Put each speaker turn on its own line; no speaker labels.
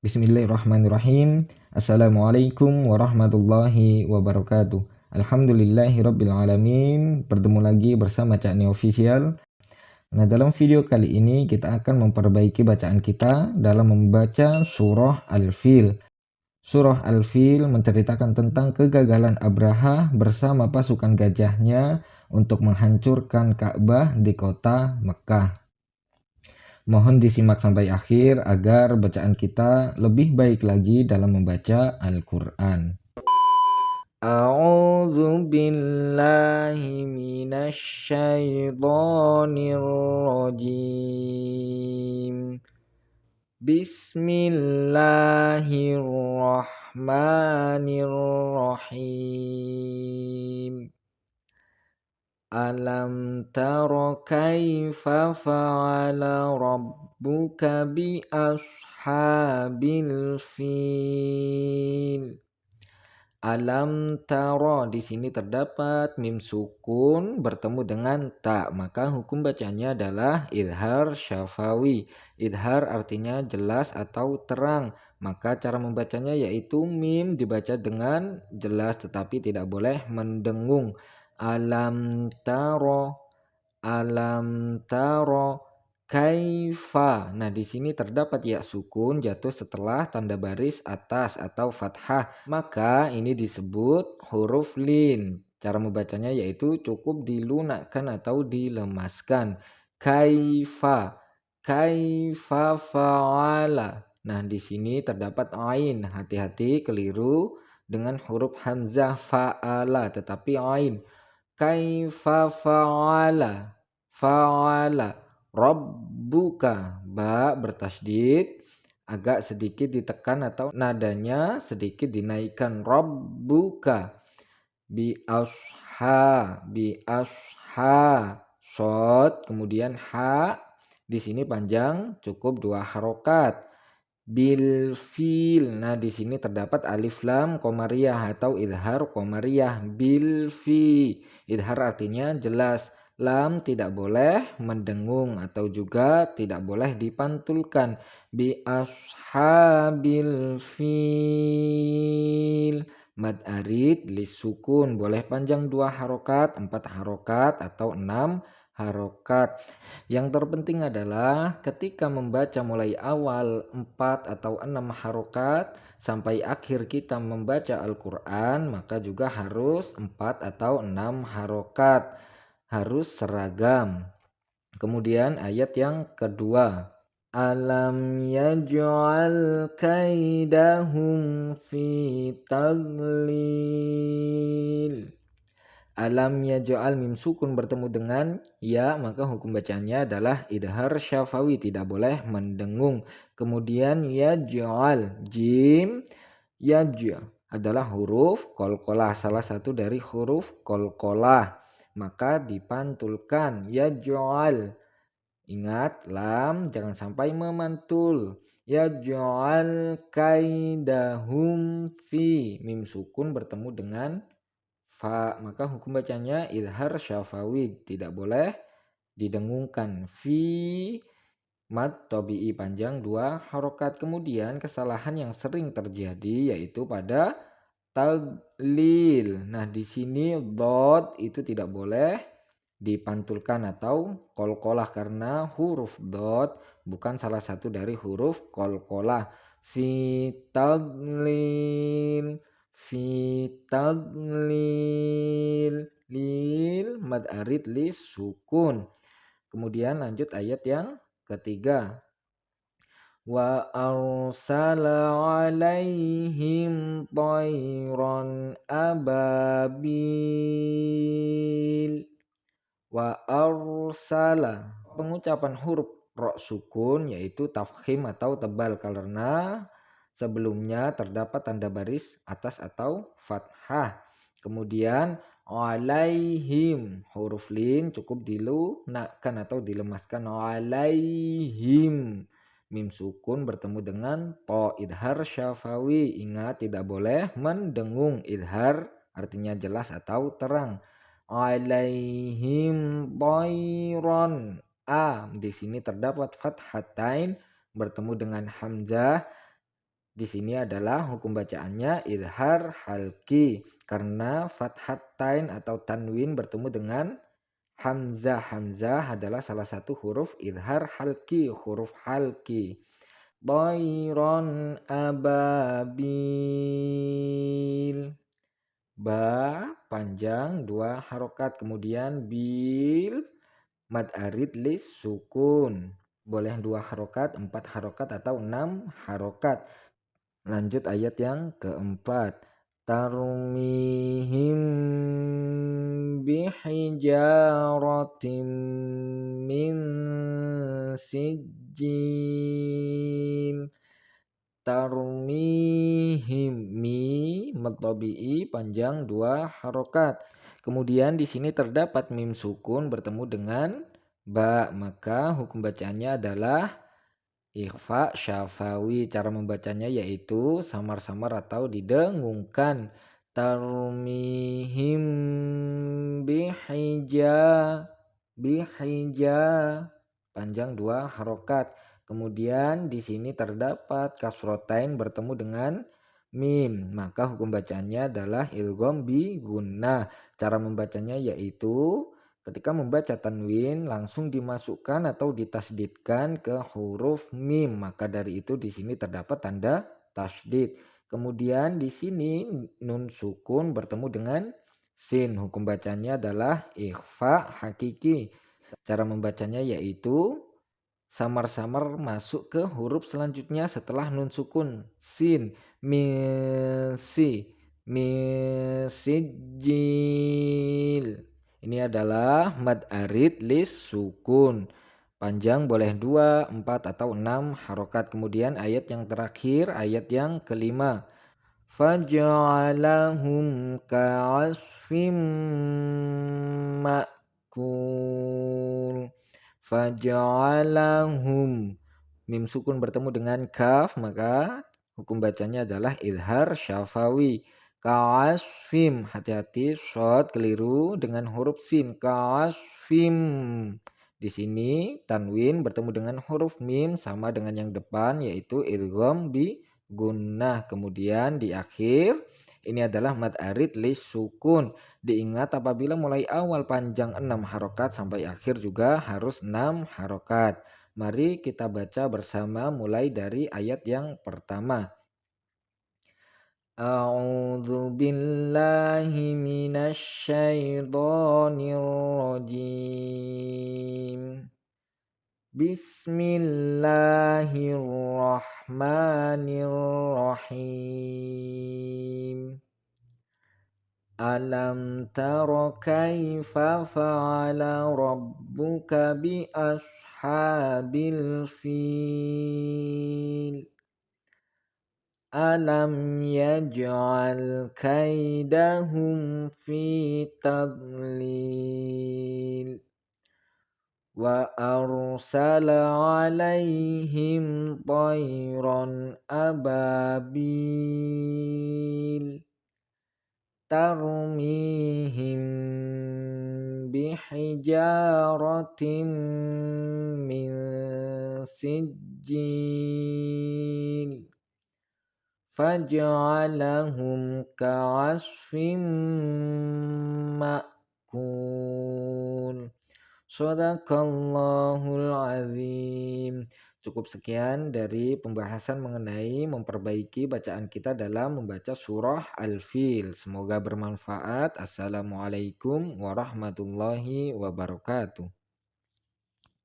Bismillahirrahmanirrahim. Assalamualaikum warahmatullahi wabarakatuh. Alhamdulillahirabbil alamin. Bertemu lagi bersama Cak Ni Official. Nah, dalam video kali ini kita akan memperbaiki bacaan kita dalam membaca surah Al-Fil. Surah Al-Fil menceritakan tentang kegagalan Abraha bersama pasukan gajahnya untuk menghancurkan Ka'bah di kota Mekah. Mohon disimak sampai akhir agar bacaan kita lebih baik lagi dalam membaca Al-Quran. A'udzu billahi minasy syaithanir rajim. Bismillahirrahmanirrahim. Alam tara kaifa fa'ala rabbuka bi ashabil fil. Alam tara, di sini terdapat mim sukun bertemu dengan ta, maka hukum bacanya adalah idhar syafawi. Idhar artinya jelas atau terang, maka cara membacanya yaitu mim dibaca dengan jelas tetapi tidak boleh mendengung. Alam taro, alam taro, kaifa. Nah, di sini terdapat ya sukun jatuh setelah tanda baris atas atau fathah. Maka ini disebut huruf lin. Cara membacanya yaitu cukup dilunakkan atau dilemaskan. Kaifa, kaifa fa'ala. Nah, di sini terdapat ain. Hati-hati keliru dengan huruf hamzah fa'ala tetapi ain. Kaifa fa'ala, fa'ala rabbuka, ba bertasydid agak sedikit ditekan atau nadanya sedikit dinaikkan. Rabbuka bi asha shod, kemudian ha di sini panjang cukup 2 harokat. Bil fil. Nah, di sini terdapat alif lam qamariyah atau idhar qamariyah. Bil fi. Idhar artinya jelas. Lam tidak boleh mendengung atau juga tidak boleh dipantulkan. Bi ashabil fil. Mad arid lis sukun boleh panjang 2 harokat, 4 harokat atau 6 harokat. Yang terpenting adalah ketika membaca mulai awal 4 atau 6 harokat sampai akhir kita membaca Al-Quran, maka juga harus 4 atau 6 harokat, harus seragam. Kemudian ayat yang kedua, alam yaj'al kaidahum fi tadlil. Alam yaj'al mim sukun bertemu dengan ya, maka hukum bacanya adalah idhar syafawi, tidak boleh mendengung. Kemudian yaj'al, jim yaj adalah huruf qalqalah, salah satu dari huruf qalqalah, maka dipantulkan yaj'al. Ingat lam jangan sampai memantul. Yaj'al kaidahum fi, mim sukun bertemu dengan fa, maka hukum bacanya idhar syafawi, tidak boleh didengungkan. Fi mad tabi'i panjang 2 harokat. Kemudian kesalahan yang sering terjadi yaitu pada taglil. Nah, di sini dot itu tidak boleh dipantulkan atau qalqalah karena huruf dot bukan salah satu dari huruf qalqalah. Fi taglil, fi tadlil, lil mad arid lis sukun. Kemudian lanjut ayat yang ketiga, wa arsala alaihim tayran ababil. Wa arsala, pengucapan huruf ro sukun yaitu tafkhim atau tebal karena sebelumnya terdapat tanda baris atas atau fathah. Kemudian alaihim, huruf lin cukup dilunakkan atau dilemaskan. Alaihim, mim sukun bertemu dengan to, idhar syafawi. Ingat tidak boleh mendengung. Idhar artinya jelas atau terang. Alaihim tayran, a di sini terdapat fathatain bertemu dengan hamzah, Di sini adalah hukum bacaannya idhar halki karena fathatain atau tanwin bertemu dengan hamzah. Hamzah adalah salah satu huruf idhar halki, huruf halki. Toiron ababil. Ba panjang 2 harokat. Kemudian bil mad arid lis sukun. Boleh 2 harokat, 4 harokat atau 6 harokat. Lanjut ayat yang keempat. Tarmihim bihijaratim min sijil. Tarmihim mi mad tabi'i panjang 2 harokat. Kemudian di sini terdapat mim sukun bertemu dengan ba, maka hukum bacaannya adalah ikhfa syafawi. Cara membacanya yaitu samar-samar atau didengungkan. Tarmihim bihija panjang 2 harokat. Kemudian di sini terdapat kasrotain bertemu dengan mim, maka hukum bacaannya adalah ilgham bi gunnah. Cara membacanya yaitu ketika membaca tanwin langsung dimasukkan atau ditasdidkan ke huruf mim, maka dari itu di sini terdapat tanda tasdid. Kemudian di sini nun sukun bertemu dengan sin. Hukum bacanya adalah ikhfa hakiki. Cara membacanya yaitu samar-samar masuk ke huruf selanjutnya setelah nun sukun sin. Misijil. Ini adalah mad arid lis sukun. Panjang boleh 2, 4 atau 6 harokat. Kemudian ayat yang terakhir, ayat yang kelima. Faja'alahum ka'asfim ma'kul. Faja'alahum. Mim sukun bertemu dengan kaf, maka hukum bacanya adalah idhar syafawi. Ka'asfim, hati-hati shod keliru dengan huruf sin. Ka'asfim. Di sini tanwin bertemu dengan huruf mim sama dengan yang depan yaitu idgham bi gunnah. Kemudian di akhir ini adalah mad arid lis sukun. Diingat apabila mulai awal panjang 6 harokat sampai akhir juga harus 6 harokat. Mari kita baca bersama mulai dari ayat yang pertama. A'udzu billahi minasy syaithanir rajim. Bismillahirrahmanirrahim. Alam tara kaifa fa'ala rabbuka bi ashabil fil. Alam yaj'al kaidahum fi tadlil. Wa arsala alaihim tayran ababil. Tarmihim bihijaratim min sijil. Faj'alahum ka'asfim ma'kul. Shadaqallahul azim. Cukup sekian dari pembahasan mengenai memperbaiki bacaan kita dalam membaca surah Al-Fil. Semoga bermanfaat. Assalamualaikum warahmatullahi wabarakatuh.